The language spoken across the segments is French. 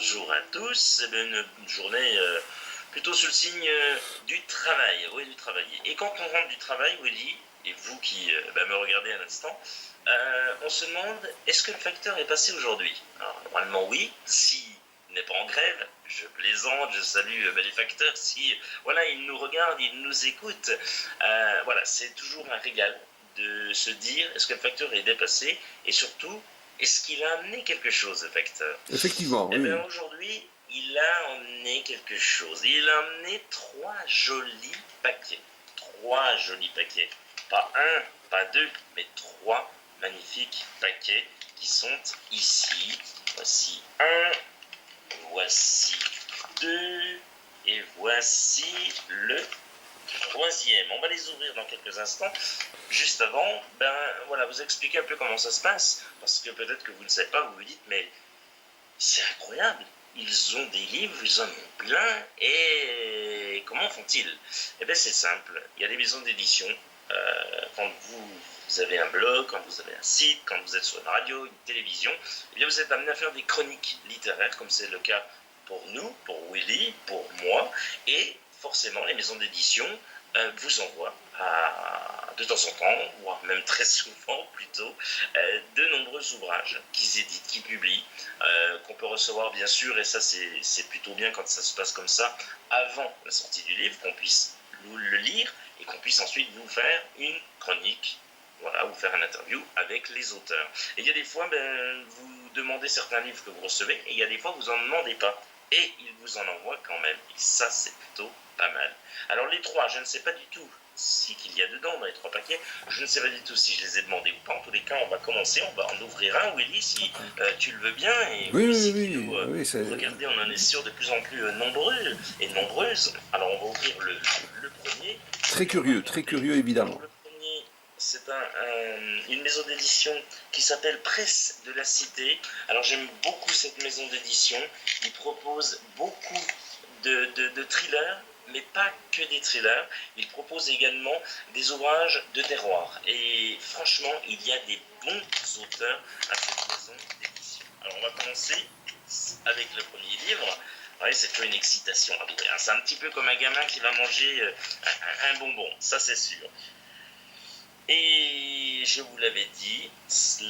bonjour à tous. Une journée plutôt sous le signe du travail. Oui, du travail. Et quand on rentre du travail, Willy, et vous qui me regardez à l'instant, on se demande, est-ce que le facteur est passé aujourd'hui? Alors, normalement, oui. S'il n'est pas en grève, je plaisante, je salue les facteurs. Si voilà, ils nous regardent, ils nous écoutent. Voilà, c'est toujours un régal de se dire, est-ce que le facteur est dépassé? Et surtout, est-ce qu'il a amené quelque chose, le facteur? Effectivement, Eh oui. bien, aujourd'hui, il a amené quelque chose. Il a amené 3 jolis paquets. 3 jolis paquets. Pas un, pas deux, mais 3 magnifiques paquets qui sont ici. Voici un, voici deux, et voici le troisième. On va les ouvrir dans quelques instants. Juste avant, voilà, vous expliquer un peu comment ça se passe, parce que peut-être que vous ne savez pas, vous vous dites, mais c'est incroyable, ils ont des livres, ils en ont plein, et comment font-ils? Eh bien c'est simple, il y a des maisons d'édition, quand vous avez un blog, quand vous avez un site, quand vous êtes sur une radio, une télévision, eh bien vous êtes amené à faire des chroniques littéraires, comme c'est le cas pour nous, pour Willy, pour moi, et forcément les maisons d'édition vous envoient de temps en temps, voire même très souvent plutôt, de nombreux ouvrages qu'ils éditent, qu'ils publient, qu'on peut recevoir bien sûr, et ça c'est plutôt bien quand ça se passe comme ça, avant la sortie du livre, qu'on puisse le lire et qu'on puisse ensuite vous faire une chronique, voilà, ou faire une interview avec les auteurs. Et il y a des fois, vous demandez certains livres que vous recevez, et il y a des fois vous n'en demandez pas, et ils vous en envoient quand même, et ça c'est plutôt pas mal. Alors les trois, je ne sais pas du tout ce qu'il y a dedans dans les 3 paquets, je ne sais pas du tout si je les ai demandés ou pas. En tous les cas, on va commencer, on va en ouvrir un, Willy, si tu le veux bien, et Oui, vous oui, aussi oui, qui nous regardez, on en est sûr de plus en plus nombreux et nombreuses. Alors on va ouvrir le premier. très curieux évidemment. Alors, le premier, c'est une maison d'édition qui s'appelle Presse de la Cité. Alors j'aime beaucoup cette maison d'édition, ils proposent beaucoup de thrillers, mais pas que des thrillers, ils proposent également des ouvrages de terroir. Et franchement, il y a des bons auteurs à cette maison d'édition. Alors on va commencer avec le premier livre. Oui, c'est toujours une excitation à ouvrir. C'est un petit peu comme un gamin qui va manger un bonbon, ça c'est sûr. Et je vous l'avais dit,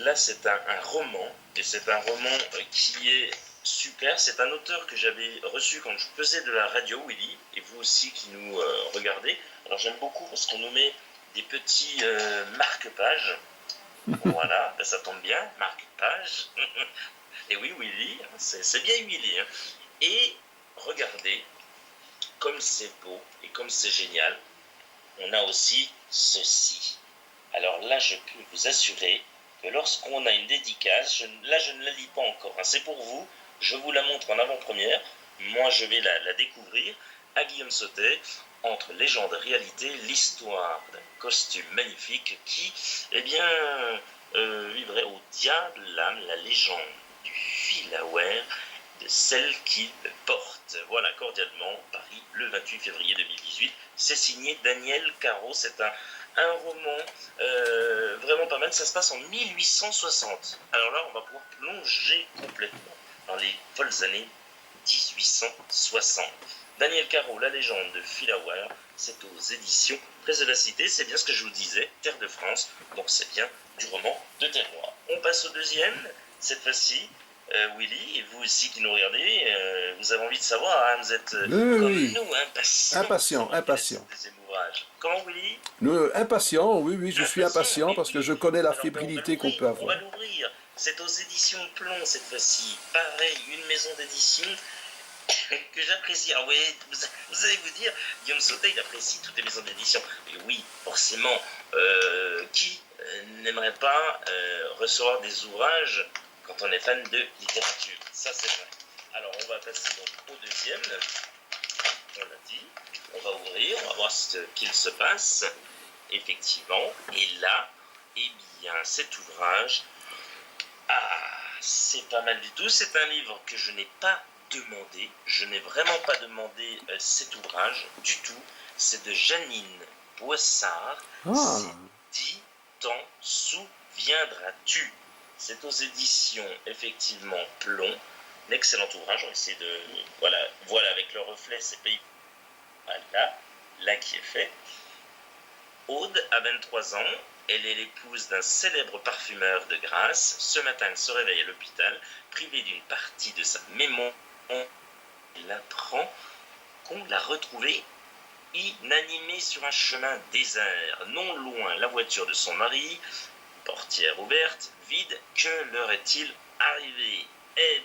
là c'est un roman, et c'est un roman qui est super. C'est un auteur que j'avais reçu quand je faisais de la radio, Willy, et vous aussi qui nous regardez. Alors j'aime beaucoup parce qu'on nous met des petits marque-pages. Voilà, ça tombe bien, marque-page. Et oui, Willy, c'est bien Willy. Hein. Et regardez, comme c'est beau et comme c'est génial, on a aussi ceci. Alors là, je peux vous assurer que lorsqu'on a une dédicace, je ne la lis pas encore, hein, c'est pour vous, je vous la montre en avant-première, moi je vais la découvrir, à Guillaume Sautet, entre légende et réalité, l'histoire d'un costume magnifique qui, vivrait au diable l'âme, la légende du Filaware, de celle qu'il porte. Voilà, cordialement, Paris, le 28 février 2018. C'est signé Daniel Caro. C'est un roman vraiment pas mal. Ça se passe en 1860. Alors là, on va pouvoir plonger complètement dans les folles années 1860. Daniel Caro, la légende de Filaware, c'est aux éditions Presse de la Cité. C'est bien ce que je vous disais, Terre de France. Donc c'est bien du roman de terroir. On passe au deuxième, cette fois-ci. Willy, et vous aussi qui nous regardez, vous avez envie de savoir, hein, vous êtes comme nous, impatients. Comment, Willy? Impatient, oui, je suis impatient parce que je connais la fébrilité qu'on peut avoir. On va l'ouvrir, c'est aux éditions Plomb cette fois-ci, pareil, une maison d'édition que j'apprécie. Alors vous allez vous dire, Guillaume Sautet, il apprécie toutes les maisons d'édition. Et oui, forcément, qui n'aimerait pas recevoir des ouvrages quand on est fan de littérature? Ça c'est vrai. Alors on va passer donc au deuxième. On l'a dit. On va ouvrir, on va voir ce qu'il se passe. Effectivement. Et là, cet ouvrage, c'est pas mal du tout. C'est un livre que je n'ai pas demandé. Je n'ai vraiment pas demandé cet ouvrage du tout. C'est de Janine Boissard. C'est Dis t'en souviendras-tu. C'est aux éditions, effectivement, Plomb. excellent ouvrage. On va essayer de... Voilà, avec le reflet, c'est pays. Là qui est fait. Aude a 23 ans. Elle est l'épouse d'un célèbre parfumeur de Grasse. Ce matin, elle se réveille à l'hôpital, privée d'une partie de sa mémoire. Elle apprend qu'on l'a retrouvée inanimée sur un chemin désert, non loin la voiture de son mari, portière ouverte, vide. Que leur est-il arrivé? Elle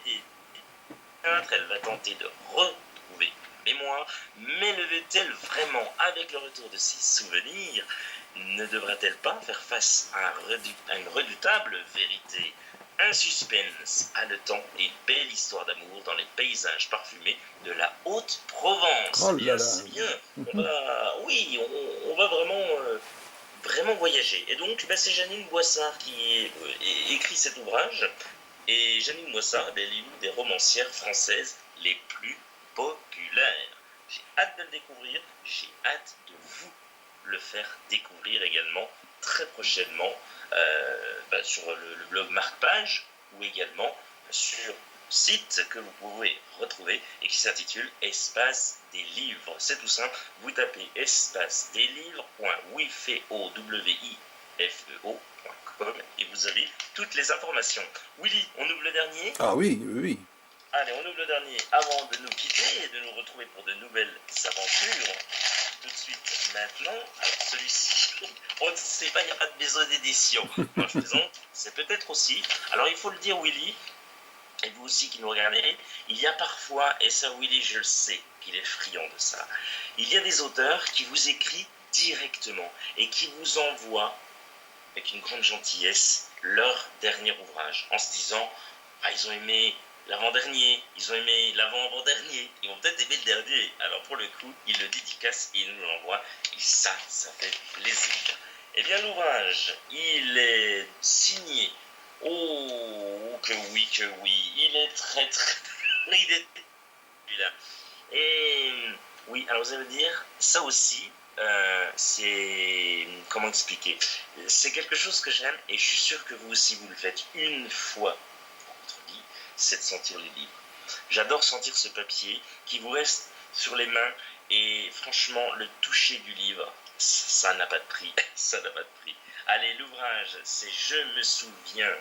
va tenter de retrouver la mémoire, mais le veut-elle vraiment avec le retour de ses souvenirs? Ne devrait-elle pas faire face à une redoutable vérité? Un suspense haletant et une belle histoire d'amour dans les paysages parfumés de la Haute-Provence. Oh là là. C'est bien. On va vraiment voyager. Et donc, c'est Janine Boissard qui écrit cet ouvrage. Et Janine Boissard, elle est l'une des romancières françaises les plus populaires. J'ai hâte de le découvrir. J'ai hâte de vous le faire découvrir également très prochainement sur le blog Marque-Page ou également sur le site que vous pouvez retrouver et qui s'intitule Espace des livres. C'est tout simple, vous tapez espace des livres.wifeo.com et vous avez toutes les informations. Willy, on ouvre le dernier? Ah oui, oui, oui. Allez, on ouvre le dernier avant de nous quitter et de nous retrouver pour de nouvelles aventures. Tout de suite, maintenant, alors celui-ci, on ne sait pas, il n'y a pas de maison d'édition. Moi, je plaisante, c'est peut-être aussi. Alors, il faut le dire, Willy, et vous aussi qui nous regardez, il y a parfois, et ça, Willy, je le sais, qu'il est friand de ça, il y a des auteurs qui vous écrivent directement et qui vous envoient, avec une grande gentillesse, leur dernier ouvrage, en se disant, ils ont aimé l'avant-dernier, ils ont aimé l'avant-avant-dernier, ils vont peut-être aimer le dernier. Alors pour le coup, ils le dédicacent et ils nous l'envoient. Et ça fait plaisir. Eh bien l'ouvrage, il est signé. Oh, que oui. Il est très. Il est celui-là. Et oui, alors vous allez me dire, ça aussi, c'est... Comment expliquer? C'est quelque chose que j'aime et je suis sûr que vous aussi vous le faites une fois. C'est de sentir les livres. J'adore sentir ce papier qui vous reste sur les mains et franchement le toucher du livre, ça n'a pas de prix. Ça n'a pas de prix. Allez, l'ouvrage, c'est Je me souviens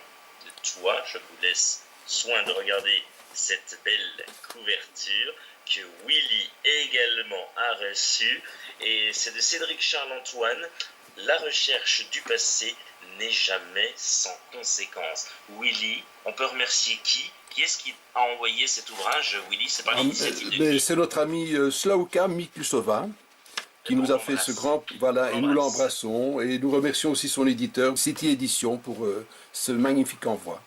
de toi. Je vous laisse soin de regarder cette belle couverture que Willy également a reçue et c'est de Cédric Charles-Antoine. La recherche du passé n'est jamais sans conséquence. Willy, on peut remercier qui? Qui est-ce qui a envoyé cet ouvrage, Willy? C'est par l'initiative de qui? C'est notre ami Slauka Miklusova qui nous a fait ce grand... Voilà, et nous l'embrassons. Et nous remercions aussi son éditeur, City Édition, pour ce magnifique envoi.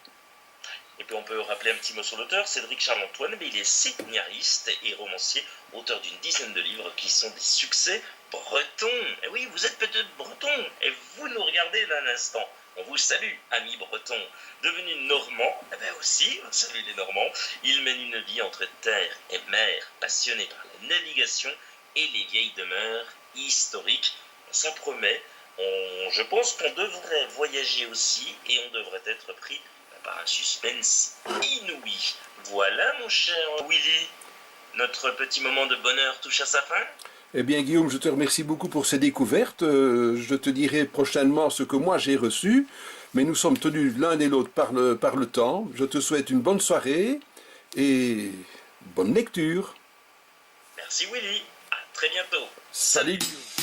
Et puis on peut rappeler un petit mot sur l'auteur, Cédric Charles-Antoine, mais il est scénariste et romancier, auteur d'une dizaine de livres qui sont des succès bretons. Et oui, vous êtes peut-être breton, et vous nous regardez d'un instant. On vous salue, amis bretons. Devenu normand, aussi, on salue les Normands, il mène une vie entre terre et mer, passionné par la navigation et les vieilles demeures historiques. Ça promet, je pense qu'on devrait voyager aussi, et on devrait être pris par un suspense inouï. Voilà, mon cher Willy, notre petit moment de bonheur touche à sa fin. Eh bien, Guillaume, je te remercie beaucoup pour ces découvertes. Je te dirai prochainement ce que moi j'ai reçu, mais nous sommes tenus l'un et l'autre par le temps. Je te souhaite une bonne soirée et bonne lecture. Merci Willy, à très bientôt. Salut Guillaume.